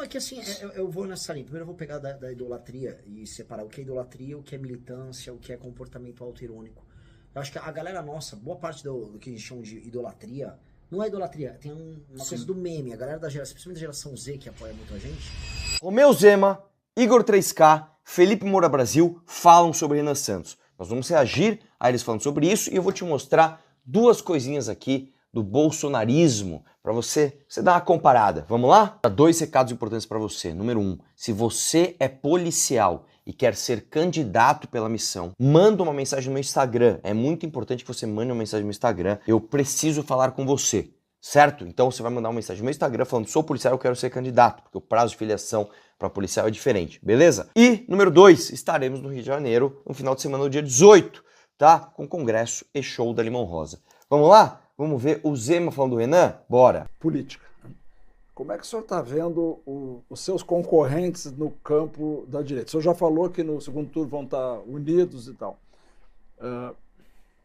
Não, é que assim, eu vou nessa linha. Primeiro eu vou pegar da idolatria e separar o que é idolatria, o que é militância, o que é comportamento autoirônico. Eu acho que a galera nossa, boa parte do que a gente chama de idolatria, não é idolatria, tem uma coisa do meme. A galera da geração, principalmente da geração Z, que apoia muito a gente. Romeu Zema, Igor 3K, Felipe Moura Brasil falam sobre Renan Santos. Nós vamos reagir a eles falando sobre isso e eu vou te mostrar duas coisinhas aqui do bolsonarismo para você dar uma comparada. Vamos lá? Dois recados importantes para você. Número 1, se você é policial e quer ser candidato pela missão, manda uma mensagem no meu Instagram. É muito importante que você mande uma mensagem no Instagram. Eu preciso falar com você, certo? Então você vai mandar uma mensagem no meu Instagram falando: sou policial, eu quero ser candidato, porque o prazo de filiação para policial é diferente, beleza? E número 2, estaremos no Rio de Janeiro no final de semana, no dia 18, tá? Com congresso e show da Limão Rosa. Vamos lá? Vamos ver o Zema falando do Renan? Bora! Política. Como é que o senhor está vendo os seus concorrentes no campo da direita? O senhor já falou que no segundo turno vão estar unidos e tal.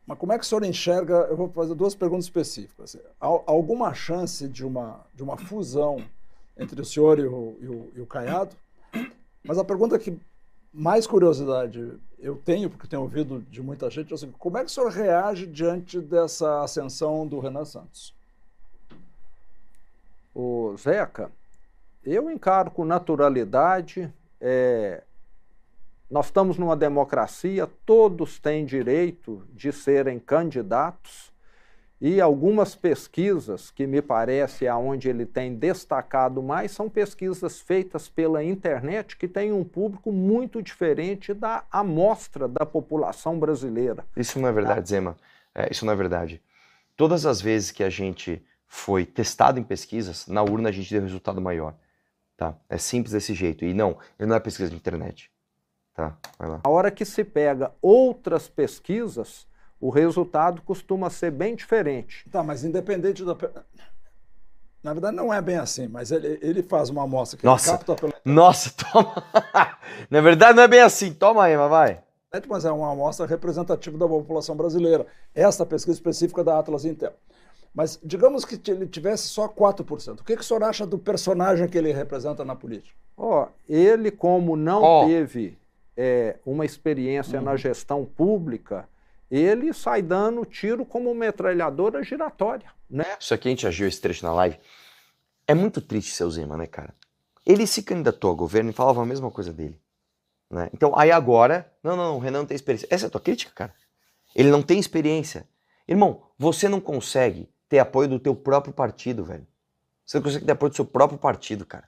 Mas como é que o senhor enxerga? Eu vou fazer duas perguntas específicas. Há alguma chance de uma fusão entre o senhor e o Caiado? Mas a pergunta que mais curiosidade eu tenho, porque tenho ouvido de muita gente, é assim: como é que o senhor reage diante dessa ascensão do Renan Santos? Ô Zeca, eu encaro com naturalidade. Nós estamos numa democracia, todos têm direito de serem candidatos, e algumas pesquisas que me parece aonde ele tem destacado mais são pesquisas feitas pela internet, que tem um público muito diferente da amostra da população brasileira. Isso não é verdade, Zema. Isso não é verdade. Todas as vezes que a gente foi testado em pesquisas, na urna a gente deu resultado maior. Tá? É simples desse jeito. E não, ele não é pesquisa de internet. Tá? Vai lá. A hora que se pega outras pesquisas, o resultado costuma ser bem diferente. Tá, mas independente da... Na verdade não é bem assim, mas ele faz uma amostra que ele capta pela... Nossa, toma! Na verdade não é bem assim. Toma aí, mas vai. Mas é uma amostra representativa da população brasileira. Essa pesquisa específica da Atlas Intel. Mas digamos que ele tivesse só 4%. O que o senhor acha do personagem que ele representa na política? Ele, como não teve uma experiência na gestão pública, ele sai dando tiro como metralhadora giratória, né? Isso aqui a gente agiu esse trecho na live. É muito triste seu Zema, né, cara? Ele se candidatou ao governo e falava a mesma coisa dele. Né? Então, aí agora... Não, o Renan não tem experiência. Essa é a tua crítica, cara? Ele não tem experiência. Irmão, você não consegue ter apoio do teu próprio partido, velho. Você não consegue ter apoio do seu próprio partido, cara.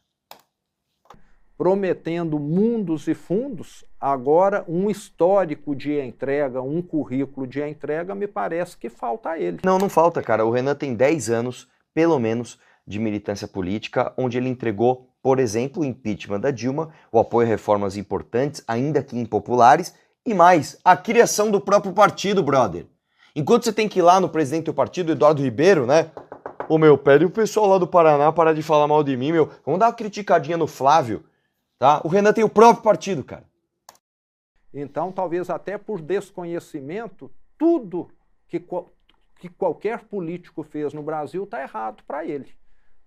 Prometendo mundos e fundos, agora um histórico de entrega, um currículo de entrega, me parece que falta a ele. Não falta, cara. O Renan tem 10 anos, pelo menos, de militância política, onde ele entregou, por exemplo, o impeachment da Dilma, o apoio a reformas importantes, ainda que impopulares, e mais, a criação do próprio partido, brother. Enquanto você tem que ir lá no presidente do partido, Eduardo Ribeiro, né? Ô meu, pede o pessoal lá do Paraná parar de falar mal de mim, meu. Vamos dar uma criticadinha no Flávio, tá? O Renan tem o próprio partido, cara. Então, talvez até por desconhecimento, tudo que qualquer político fez no Brasil está errado para ele.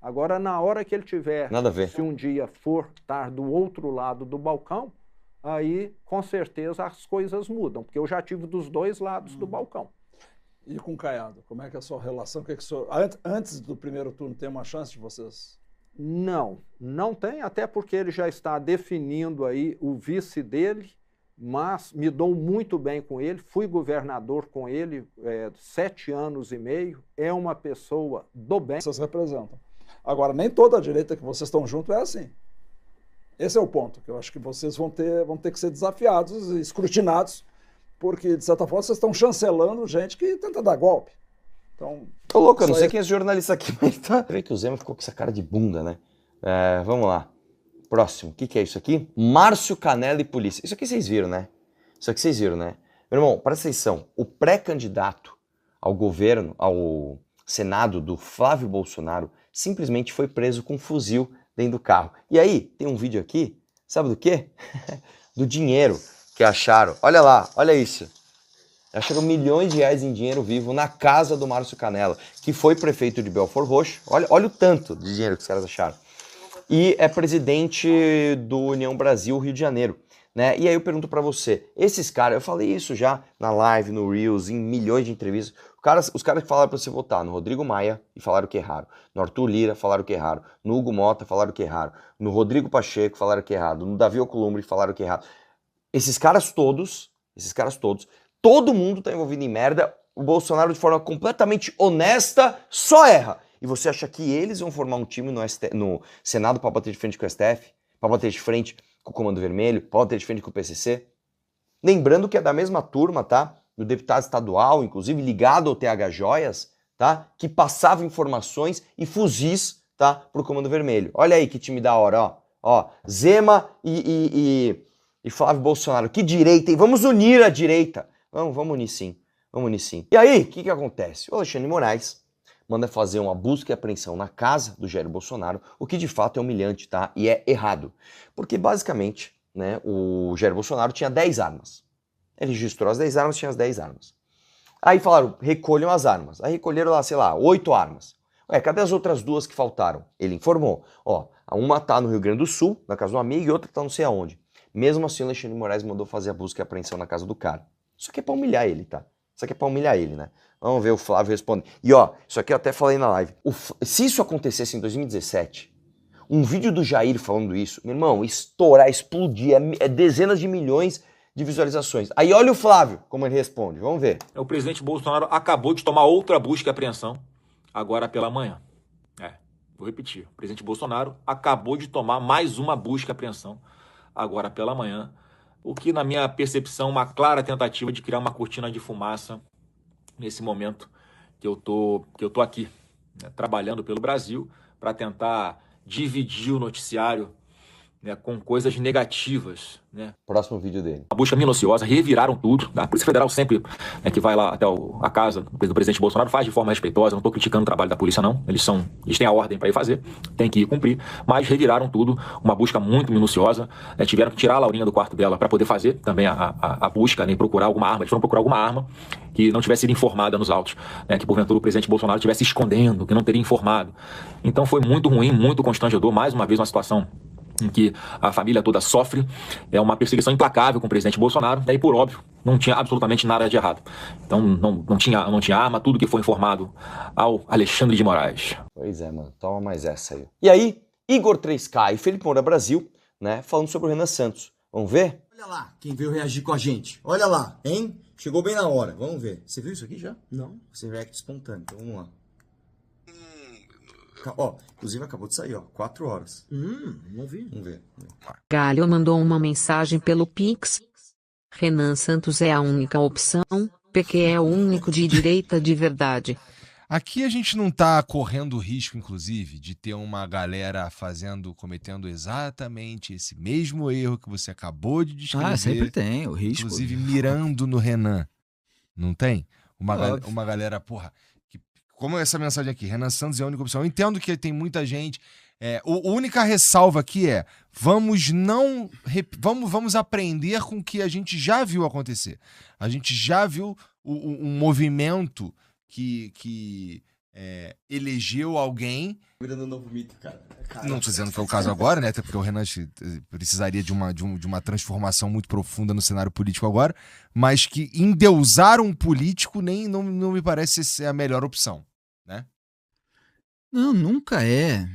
Agora, na hora que ele tiver, nada a ver. Se um dia for estar do outro lado do balcão, aí com certeza as coisas mudam, porque eu já tive dos dois lados do balcão. E com o Caiado, como é que é a sua relação? O que é que o senhor, antes do primeiro turno, tem uma chance de vocês? Não tem, até porque ele já está definindo aí o vice dele, mas me dou muito bem com ele, fui governador com ele 7 anos e meio, é uma pessoa do bem. Vocês representam. Agora, nem toda a direita que vocês estão junto é assim. Esse é o ponto, que eu acho que vocês vão ter que ser desafiados e escrutinados, porque, de certa forma, vocês estão chancelando gente que tenta dar golpe. Então, tô louco, eu não sei quem é esse jornalista aqui, mas tá... Vê que o Zema ficou com essa cara de bunda, né? Vamos lá. Próximo, o que é isso aqui? Márcio Canela e polícia. Isso aqui vocês viram, né? Meu irmão, presta atenção. O pré-candidato ao governo, ao Senado do Flávio Bolsonaro, simplesmente foi preso com um fuzil dentro do carro. E aí, tem um vídeo aqui, sabe do quê? Do dinheiro que acharam. Olha lá, olha isso. Acharam milhões de reais em dinheiro vivo na casa do Márcio Canela, que foi prefeito de Belford Roxo. Olha o tanto de dinheiro que os caras acharam. e é presidente do União Brasil Rio de Janeiro, né? E aí eu pergunto pra você, esses caras, eu falei isso já na live, no Reels, em milhões de entrevistas, os caras que falaram pra você votar no Rodrigo Maia e falaram que erraram, no Arthur Lira falaram que erraram, no Hugo Mota falaram que erraram, no Rodrigo Pacheco falaram que erraram, no Davi Alcolumbre falaram que erraram. Esses caras todos, todo mundo tá envolvido em merda, o Bolsonaro de forma completamente honesta só erra. E você acha que eles vão formar um time no Senado para bater de frente com o STF? Para bater de frente com o Comando Vermelho? Para bater de frente com o PCC? Lembrando que é da mesma turma, tá? Do deputado estadual, inclusive ligado ao TH Joias, tá? Que passava informações e fuzis, tá? Pro Comando Vermelho. Olha aí que time da hora, ó. Ó, Zema e Flávio Bolsonaro. Que direita, hein? Vamos unir a direita. Vamos unir sim. Vamos unir sim. E aí, o que acontece? O Alexandre de Moraes manda fazer uma busca e apreensão na casa do Jair Bolsonaro, o que de fato é humilhante, tá? E é errado. Porque basicamente, né, o Jair Bolsonaro tinha 10 armas. Ele registrou as 10 armas, tinha as 10 armas. Aí falaram, recolham as armas. Aí recolheram lá, sei lá, 8 armas. Ué, cadê as outras 2 que faltaram? Ele informou. Ó, uma tá no Rio Grande do Sul, na casa do amigo, e outra tá não sei aonde. Mesmo assim, o Alexandre de Moraes mandou fazer a busca e apreensão na casa do cara. Isso aqui é pra humilhar ele, tá? Isso aqui é pra humilhar ele, né? Vamos ver o Flávio responder. E ó, isso aqui eu até falei na live. Se isso acontecesse em 2017, um vídeo do Jair falando isso, meu irmão, estourar, explodir, é dezenas de milhões de visualizações. Aí olha o Flávio, como ele responde. Vamos ver. O presidente Bolsonaro acabou de tomar outra busca e apreensão, agora pela manhã. Vou repetir. O presidente Bolsonaro acabou de tomar mais uma busca e apreensão, agora pela manhã. O que, na minha percepção, uma clara tentativa de criar uma cortina de fumaça nesse momento que eu tô aqui, né, trabalhando pelo Brasil para tentar dividir o noticiário, né, com coisas negativas, né? Próximo vídeo dele. A busca minuciosa, reviraram tudo. A Polícia Federal sempre, né, que vai lá até a casa do presidente Bolsonaro, faz de forma respeitosa. Não estou criticando o trabalho da polícia, não. Eles têm a ordem para ir fazer, tem que ir cumprir. Mas reviraram tudo, uma busca muito minuciosa. Tiveram que tirar a Laurinha do quarto dela para poder fazer também a busca, nem procurar alguma arma. Eles foram procurar alguma arma que não tivesse sido informada nos autos, né, que porventura o presidente Bolsonaro estivesse escondendo, que não teria informado. Então foi muito ruim, muito constrangedor. Mais uma vez uma situação em que a família toda sofre, é uma perseguição implacável com o presidente Bolsonaro, e aí, por óbvio, não tinha absolutamente nada de errado. Então não tinha arma, tudo que foi informado ao Alexandre de Moraes. Pois é, mano, toma mais essa aí. E aí, Igor 3K e Felipe Moura Brasil, né, falando sobre o Renan Santos. Vamos ver? Olha lá quem veio reagir com a gente. Olha lá, hein? Chegou bem na hora. Vamos ver. Você viu isso aqui já? Não. Você react espontâneo. Então vamos lá. Ó, inclusive acabou de sair, ó. 4 horas. Não vi. Vamos ver. Galho mandou uma mensagem pelo Pix. Renan Santos é a única opção. PQ é o único de direita de verdade. Aqui a gente não tá correndo o risco, inclusive, de ter uma galera cometendo exatamente esse mesmo erro que você acabou de descrever. Ah, sempre tem, o risco. Inclusive mirando no Renan. Não tem? Uma galera, porra... Como essa mensagem aqui, Renan Santos é a única opção. Eu entendo que tem muita gente. A única ressalva aqui é: vamos aprender com o que a gente já viu acontecer. A gente já viu um movimento que elegeu alguém. Virando um novo mito, cara. Não estou dizendo que é o caso agora, né? Até porque o Renan precisaria de uma transformação muito profunda no cenário político agora, mas que endeusar um político não me parece ser a melhor opção, né? Não, nunca é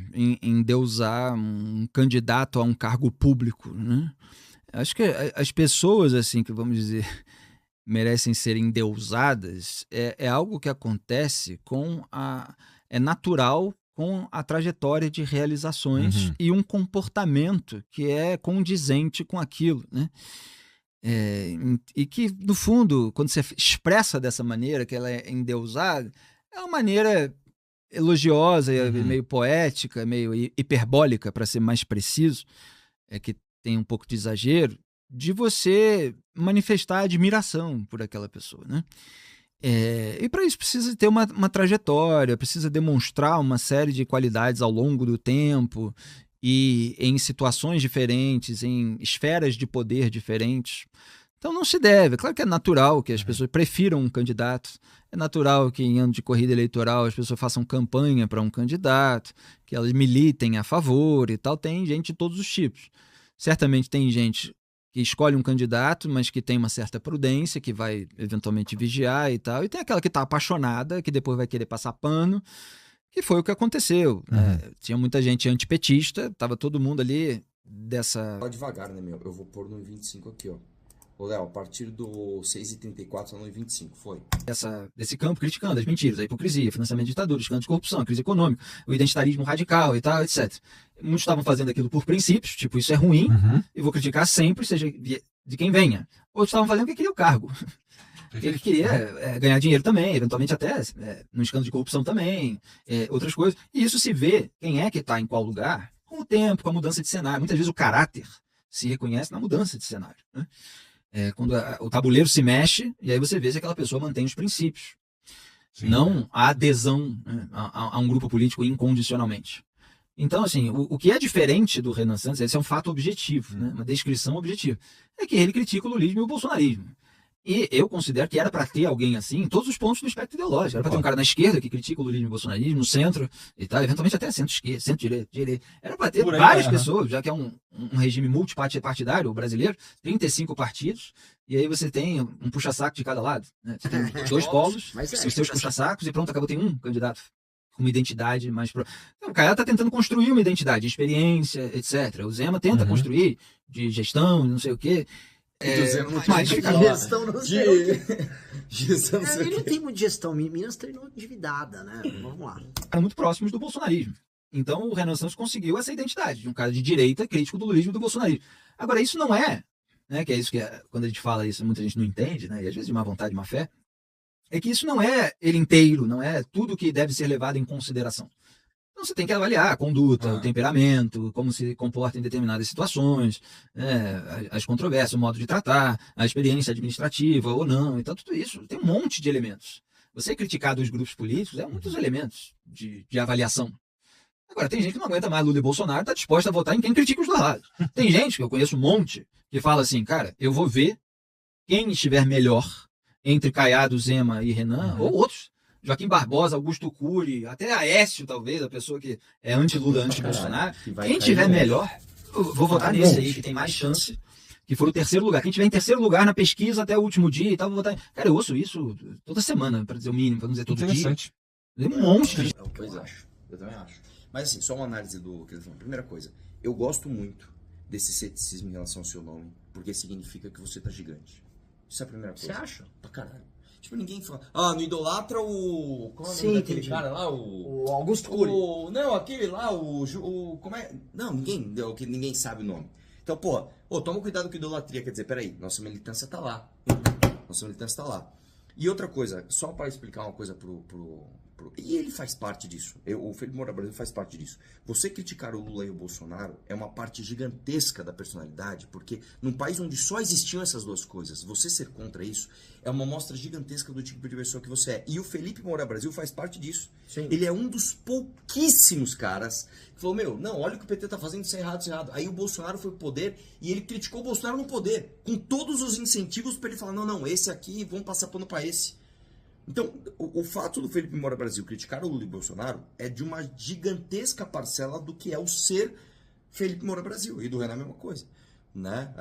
endeusar um candidato a um cargo público, né? Acho que as pessoas, assim, que vamos dizer, merecem ser endeusadas, é algo que acontece é natural com a trajetória de realizações e um comportamento que é condizente com aquilo, né? E que, no fundo, quando você expressa dessa maneira, que ela é endeusada, é uma maneira elogiosa, meio poética, meio hiperbólica, para ser mais preciso, que tem um pouco de exagero, de você manifestar admiração por aquela pessoa, né? E para isso precisa ter uma trajetória, precisa demonstrar uma série de qualidades ao longo do tempo e em situações diferentes, em esferas de poder diferentes. Então não se deve. Claro que é natural que as pessoas prefiram um candidato, é natural que em ano de corrida eleitoral as pessoas façam campanha para um candidato, que elas militem a favor e tal. Tem gente de todos os tipos. Certamente tem gente que escolhe um candidato, mas que tem uma certa prudência, que vai eventualmente vigiar e tal. E tem aquela que está apaixonada, que depois vai querer passar pano, que foi o que aconteceu. Tinha muita gente antipetista, estava todo mundo ali dessa... Vai devagar, né, meu? Eu vou pôr no 25 aqui, ó. Ô, Léo, a partir do 6h34 tá no 25, foi? Desse campo criticando as mentiras, a hipocrisia, financiamento de ditadura, escândalo de corrupção, crise econômica, o identitarismo radical e tal, etc. Muitos estavam fazendo aquilo por princípios, tipo, isso é ruim, e vou criticar sempre, seja de quem venha. Outros estavam fazendo porque queria o cargo. Ele queria ganhar dinheiro também, eventualmente até no escândalo de corrupção também, outras coisas. E isso se vê quem é que está em qual lugar com o tempo, com a mudança de cenário. Muitas vezes o caráter se reconhece na mudança de cenário, né? Quando o tabuleiro se mexe, e aí você vê se aquela pessoa mantém os princípios. Sim. Não a adesão, né, a um grupo político incondicionalmente. Então, assim, o que é diferente do Renan Santos, esse é um fato objetivo, né, uma descrição objetiva, é que ele critica o lulismo e o bolsonarismo. E eu considero que era para ter alguém assim em todos os pontos do espectro ideológico. Era para ter um cara na esquerda que critica o lulismo e o bolsonarismo, no centro e tal, eventualmente até centro-esquerda, centro-direita. Era para ter várias pessoas, já que é um regime multipartidário brasileiro, 35 partidos, e aí você tem um puxa-saco de cada lado. Né? Você tem 2 polos, os seus puxa-sacos, e pronto, acabou, tem um candidato com uma identidade mais... Então, o cara está tentando construir uma identidade, de experiência, etc. O Zema tenta construir de gestão, não sei o quê. Mas gestão não sei. Gestão não sei. Ele não tem muita gestão. Minas terminou endividada, né? Vamos lá. Eram muito próximos do bolsonarismo. Então o Renan Santos conseguiu essa identidade de um cara de direita crítico do lulismo e do bolsonarismo. Agora, isso não é, né? Que é isso que quando a gente fala isso, muita gente não entende, né? E às vezes de má vontade, de má fé. É que isso não é ele inteiro, não é tudo que deve ser levado em consideração. Então você tem que avaliar a conduta, o temperamento, como se comporta em determinadas situações, as controvérsias, o modo de tratar, a experiência administrativa ou não. Então tudo isso tem um monte de elementos. Você criticar dos grupos políticos é um dos elementos de avaliação. Agora, tem gente que não aguenta mais Lula e Bolsonaro, está disposta a votar em quem critica os dois lados. Tem gente, que eu conheço um monte, que fala assim, cara, eu vou ver quem estiver melhor entre Caiado, Zema e Renan, ou outros. Joaquim Barbosa, Augusto Cury, até Aécio, talvez, a pessoa que é anti-Lula, anti-Bolsonaro. Quem tiver melhor, eu vou votar nesse aí, que tem mais chance, que for o terceiro lugar. Quem tiver em terceiro lugar na pesquisa até o último dia e tal, vou votar. Cara, eu ouço isso toda semana, para dizer o mínimo, para não dizer todo dia. Tem um monte de... Pois é, eu também acho. Mas assim, só uma análise do que ele falou. Primeira coisa, eu gosto muito desse ceticismo em relação ao seu nome, porque significa que você tá gigante. Isso é a primeira coisa. Você acha? Pra caralho. Tipo, ninguém fala. Não idolatra o. Como é o nome daquele cara lá? O Augusto Cury. Não, aquele lá, como é? Não, ninguém sabe o nome. Então, toma cuidado com idolatria. Quer dizer, peraí, nossa militância tá lá. Nossa militância tá lá. E outra coisa, só para explicar uma coisa e ele faz parte disso. O Felipe Moura Brasil faz parte disso. Você criticar o Lula e o Bolsonaro é uma parte gigantesca da personalidade, porque num país onde só existiam essas duas coisas, você ser contra isso é uma amostra gigantesca do tipo de pessoa que você é. E o Felipe Moura Brasil faz parte disso. Sim. Ele é um dos pouquíssimos caras que falou, não, olha o que o PT tá fazendo, isso é errado, isso é errado. Aí o Bolsonaro foi pro poder e ele criticou o Bolsonaro no poder, com todos os incentivos para ele falar, não, esse aqui, vamos passar pano para esse. Então, o fato do Felipe Moura Brasil criticar o Lula e o Bolsonaro é de uma gigantesca parcela do que é o ser Felipe Moura Brasil. E do Renan é a mesma coisa. Né?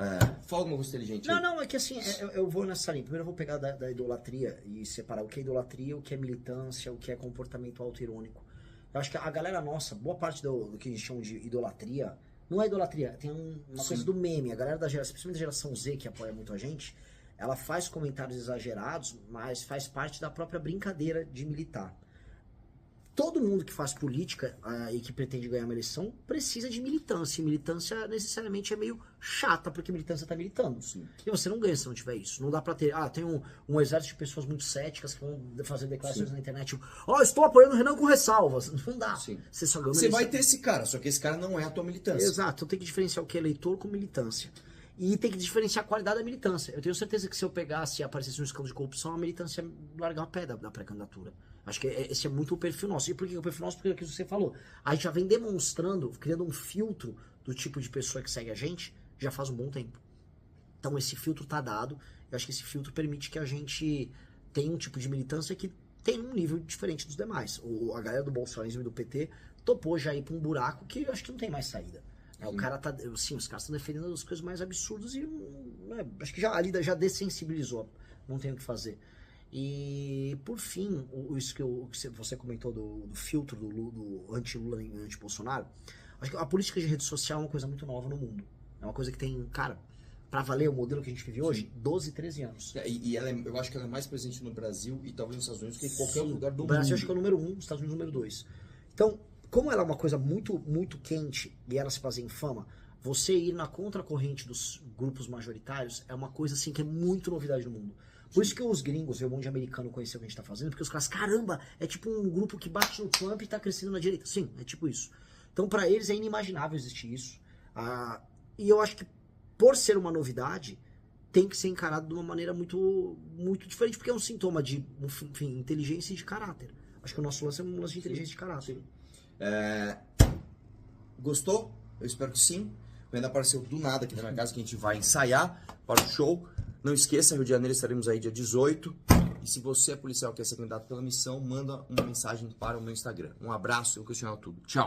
Fala alguma coisa inteligente aí. Não, é que assim, eu vou nessa linha. Primeiro eu vou pegar da idolatria e separar o que é idolatria, o que é militância, o que é comportamento autoirônico. Eu acho que a galera nossa, boa parte do que a gente chama de idolatria, não é idolatria, tem uma coisa do meme. A galera da geração, principalmente da geração Z, que apoia muito a gente, ela faz comentários exagerados, mas faz parte da própria brincadeira de militar. Todo mundo que faz política e que pretende ganhar uma eleição precisa de militância. E militância necessariamente é meio chata, porque militância tá militando. Sim. E você não ganha se não tiver isso. Não dá pra ter... tem um exército de pessoas muito céticas que vão fazer declarações na internet. Tipo, estou apoiando o Renan com ressalvas. Não dá. Sim. Você só ganha uma eleição. Vai ter esse cara, só que esse cara não é a tua militância. Exato. Então tem que diferenciar o que é eleitor com militância. E tem que diferenciar a qualidade da militância. Eu tenho certeza que se eu pegasse e aparecesse um escândalo de corrupção, a militância ia largar uma pé da pré-candidatura. Acho que esse é muito o perfil nosso. E por que o perfil nosso? Porque é o que você falou. A gente já vem demonstrando, criando um filtro do tipo de pessoa que segue a gente, já faz um bom tempo. Então esse filtro tá dado. Eu acho que esse filtro permite que a gente tenha um tipo de militância que tem um nível diferente dos demais. A galera do bolsonarismo e do PT topou já ir pra um buraco que eu acho que não tem mais saída. O cara tá, sim, os caras estão defendendo as coisas mais absurdas e acho que ali já dessensibilizou. Não tem o que fazer. E, por fim, isso que você comentou do filtro do anti-Lula e anti-Bolsonaro, acho que a política de rede social é uma coisa muito nova no mundo. É uma coisa que tem, cara, pra valer o modelo que a gente vive hoje, 12, 13 anos. E eu acho que ela é mais presente no Brasil e talvez nos Estados Unidos que em qualquer lugar do mundo. O Brasil acho que é o número 1, os Estados Unidos o número 2. Então, como ela é uma coisa muito, muito quente e ela se fazia em fama, você ir na contracorrente dos grupos majoritários é uma coisa assim que é muito novidade no mundo. Por isso que os gringos, o mundo americano conheceu o que a gente tá fazendo, porque os caras, caramba, é tipo um grupo que bate no Trump e tá crescendo na direita. Sim, é tipo isso. Então, pra eles é inimaginável existir isso. E eu acho que, por ser uma novidade, tem que ser encarado de uma maneira muito, muito diferente, porque é um sintoma de, enfim, inteligência e de caráter. Acho que o nosso lance é um lance de inteligência e de caráter. Gostou? Eu espero que sim. Ainda apareceu do nada aqui na minha casa que a gente vai ensaiar para o show. Não esqueça, Rio de Janeiro estaremos aí dia 18. E se você é policial e quer ser candidato pela missão, manda uma mensagem para o meu Instagram. Um abraço e um questionário tudo. Tchau!